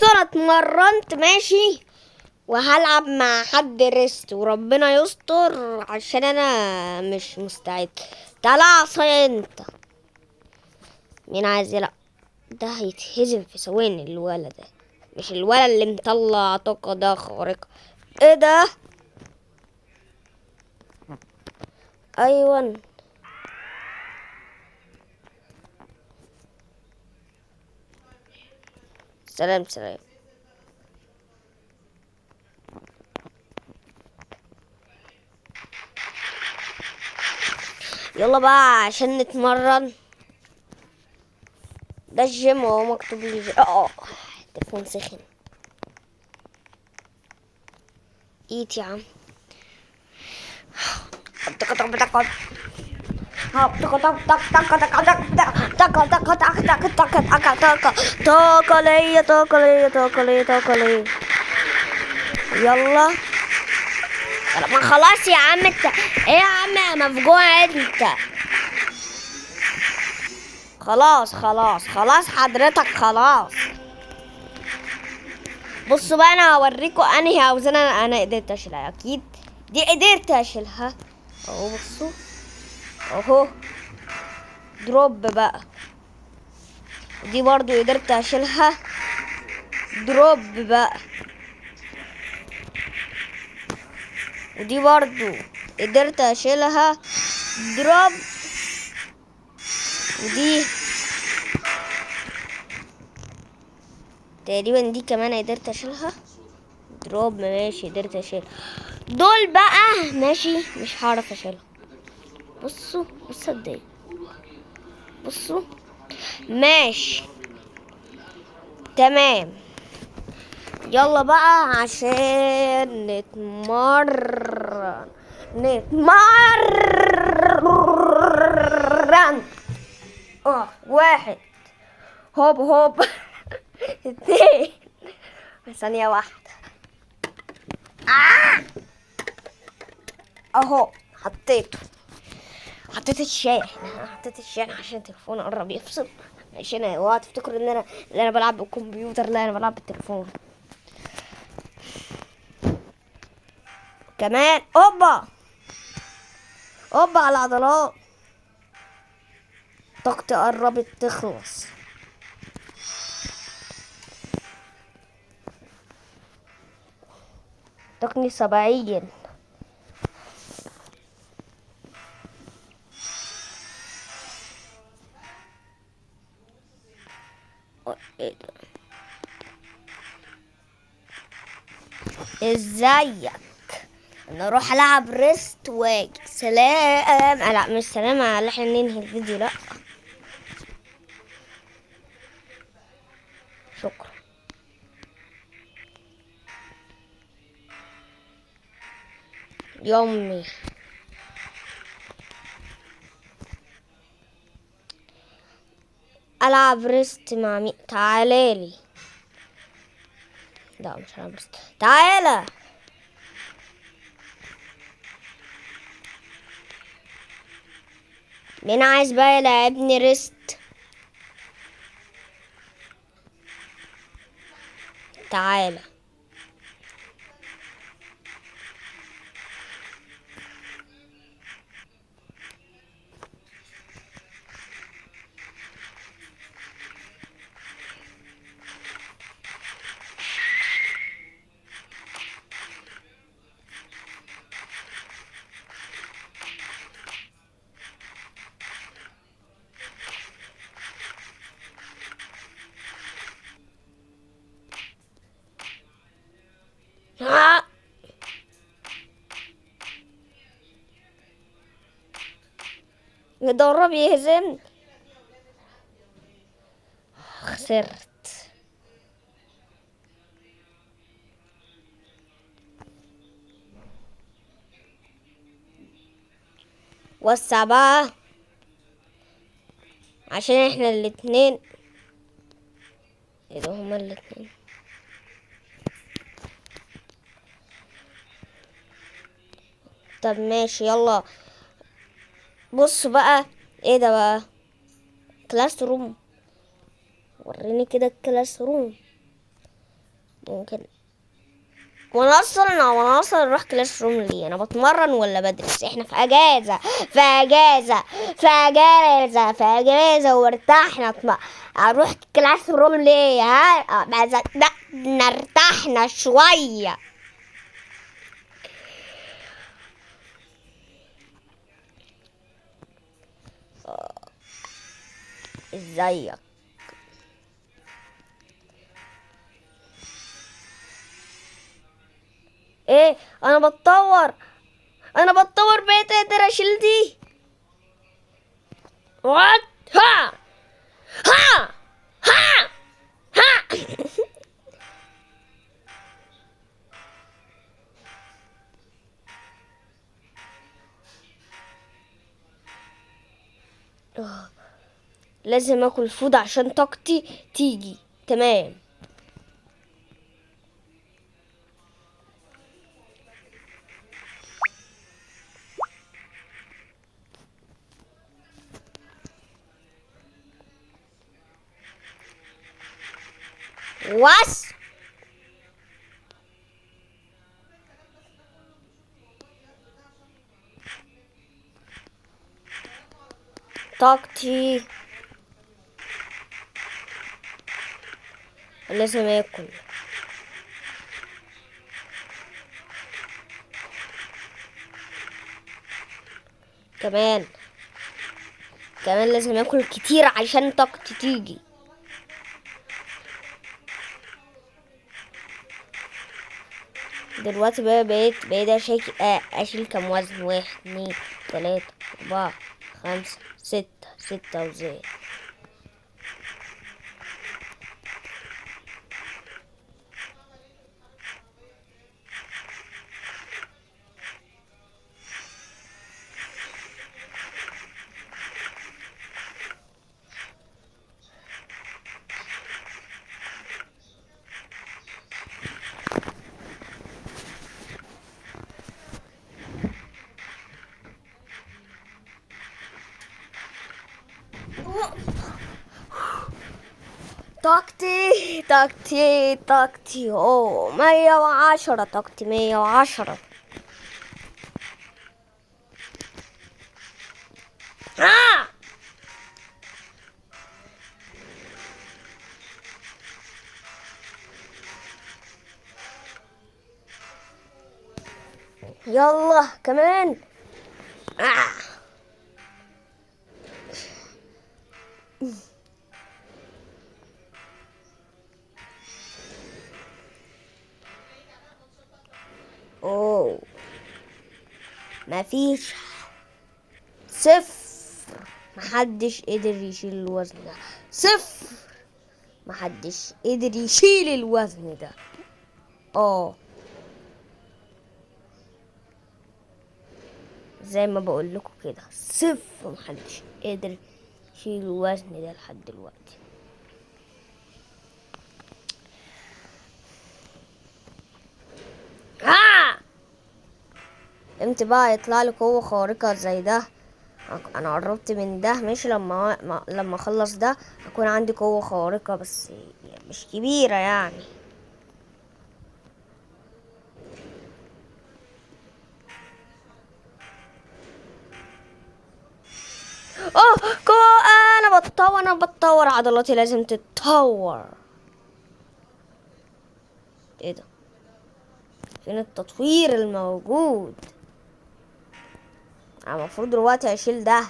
بصوا انا اتمرنت ماشي، وهلعب مع حد ريست وربنا يستر عشان انا مش مستعد. تعالى عصايا انت. مين عايز يلعب؟ ده هيتهزم في ثواني الولد ده، مش الولد اللي مطلع طاقة ده خارقة. ايه ده؟ ايوه. سلام سلام. يلا بقى عشان نتمرن. ده الجيم اهو مكتوب لي التليفون سخن. ايت يا عم. طاقة ليا طاقة ليا طاقة ليا طاقة ليا. يلا. ما خلاص يا عم انت. ايه يا عم يا مفجوع انت؟ خلاص خلاص خلاص حضرتك خلاص. بصوا بقى انا هوريكم انهي اوزان انا قدرت اشيلها. اكيد دي قدرت اشيلها اهو. بصوا اهو دروب بقى. دي برضو قدرت اشيلها دروب بقى. ودي برضو قدرت اشيلها دروب. ودي تقريبا دي كمان قدرت اشيلها دروب. ماشي قدرت اشيلها دول بقى. ماشي مش هعرف اشيلها. بصوا بصوا قد ايه. بصوا ماشي تمام. يلا بقى عشان نتمرن. واحد هوب هوب. اتنين. ثانية واحدة. اهو حطيت الشاحن عشان التليفون قرب يفصل. عشان اوعى تفتكروا ان انا بلعب بالكمبيوتر. لا انا بلعب بالتليفون كمان. اوبا على العضلات. طاقتي قربت تخلص. طاقتي 70. ايه ده؟ ازيك؟ انا اروح العب ريست واجي. سلام. لا مش سلام على احنا ننهي الفيديو. لا شكرا. يومي العب ريست مع مين؟ تعالالي. لا مش هلعب ريست. تعالى. مين عايز بقى يلعبني ريست؟ تعالى. يدرب يهزم. خسرت. وسع بقى عشان احنا الاتنين. ايه ده؟ هما الاتنين. طب ماشي يلا. بص بقى. ايه ده بقى؟ كلاس روم. وريني كده الكلاس روم. ممكن. وانا اصلا اروح كلاس روم ليه؟ انا بتمرن ولا بدرس؟ احنا في اجازه، في اجازه وارتحنا. اروح كلاس روم ليه؟ ها نرتاحنا شويه. ازيك؟ ايه؟ انا بتطور بقيت اقدر اشيل دي. وات؟ ها ها ها ها. لازم اكل فود عشان طاقتي تيجي تمام. واس طاقتي، لازم اكل. كمان لازم اكل كتير عشان طاقتي تيجي. دلوقتي بقى بقيت اشيل كم وزن؟ 1 2 3 4 5 6 وزي. طاقتي 110. طاقتي 110. آه! يلا كمان. آه. اوه، مفيش. صفر. محدش قدر يشيل الوزن ده. صفر. محدش قدر يشيل الوزن ده. اه، زي ما بقول لكم كده، صفر. محدش قدر يشيل الوزن ده لحد دلوقتي. امتى بقى يطلع لي قوة خارقة زي ده؟ انا قربت من ده. مش لما اخلص ده اكون عندي قوة خارقة، بس مش كبيرة يعني. اه، قوة. انا بتطور عضلاتي لازم تتطور. ايه ده؟ فين التطوير الموجود؟ انا المفروض دلوقتي اشيل ده.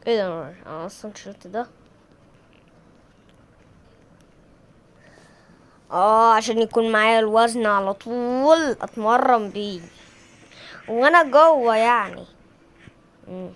ايه ده؟ انا اصلا شلت ده. عشان يكون معايا الوزن على طول اتمرن بيه وانا جوه يعني. مم.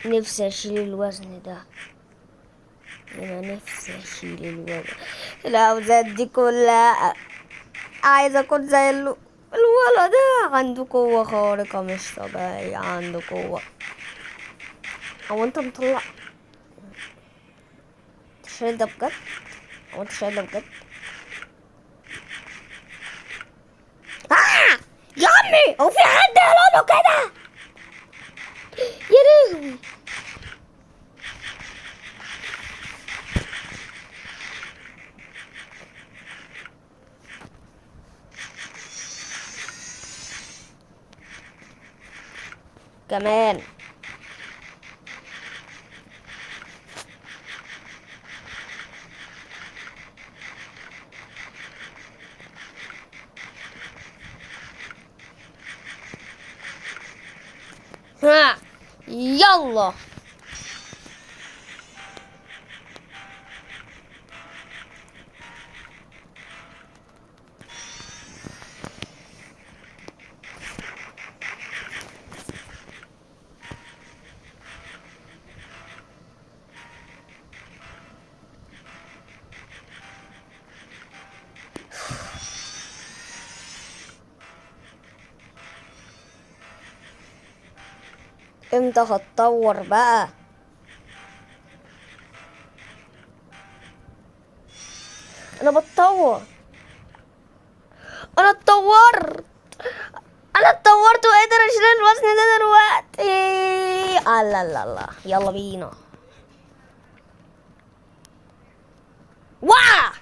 نفسي اشيل الوزن ده. انا نفسي اشيل الوزن. الاوزان دي كلها عايزه اكون زي الولد ده. عنده قوه خارقه مش طبيعيه، عنده قوه. هو انت مطلع الشاي ده بجد؟ هو انت الشاي ده بجد؟ يا عمي هو في حد يقول كده؟ يا لهوي. كمان ها يلا. امتى هتطور بقى؟ انا بتطور. انا اتطورت. انا اتطورت وقدر اشيل الوزن ده دلوقتي. لا لا لا يلا بينا. واه.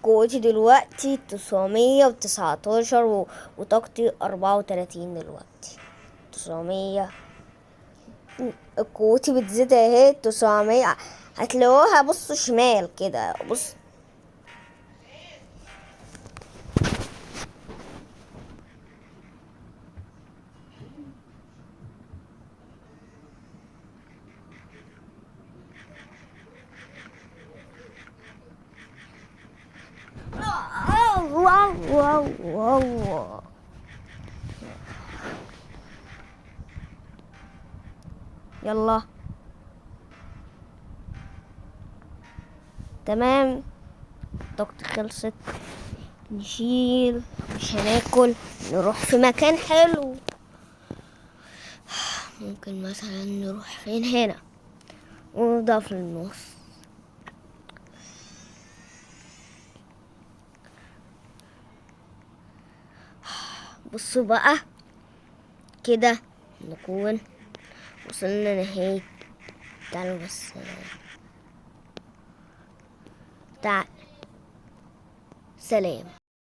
قوتي دلوقتي 919 وطاقتي 34 دلوقتي. 900. قوتي بتزيد اهي 900. هتلاقوها بصوا شمال كده بص. واو واو واو. يلا تمام. طاقتي خلصت. نشيل. مش هناكل. نروح في مكان حلو. ممكن مثلا نروح فين هنا ونضع في النص. بصوا بقى كده نكون وصلنا نهاية. تعالوا بس. تعال. سلام.